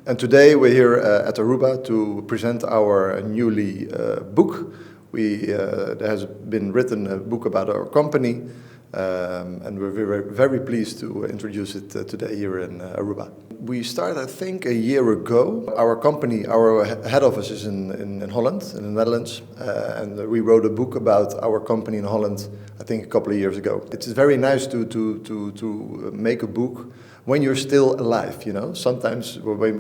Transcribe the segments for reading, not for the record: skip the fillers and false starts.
And today we're here at Aruba to present our newly book. There has been written a book about our company, and we're very pleased to introduce it today here in Aruba. We started, I think, a year ago. Our company, our head office is in Holland, in the Netherlands, and we wrote a book about our company in Holland, I think a couple of years ago. It's very nice to make a book when you're still alive, you know. Sometimes when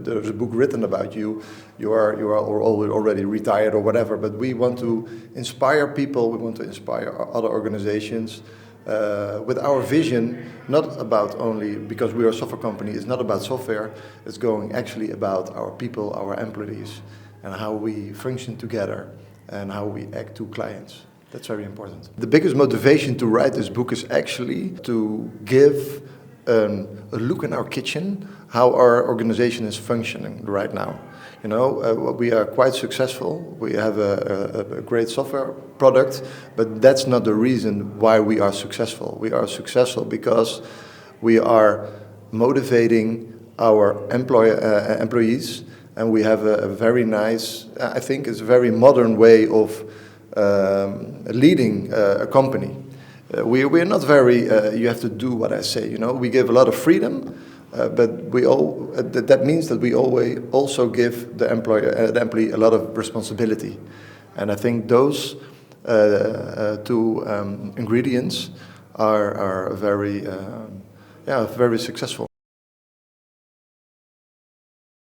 there's a book written about you, you are already retired or whatever. But we want to inspire people. We want to inspire other organizations with our vision. Not about only because we are a software company. It's not about software. It's going actually about our people, our employees, and how we function together and how we act to clients. That's very important. The biggest motivation to write this book is actually to give a look in our kitchen, how our organization is functioning right now. You know, we are quite successful. We have a great software product, but that's not the reason why we are successful. We are successful because we are motivating our employees, and we have a very nice, I think it's a very modern way of leading a company. We're not very, you have to do what I say, you know. We give a lot of freedom, but that means that we always also give the employee a lot of responsibility. And I think those two ingredients are very successful.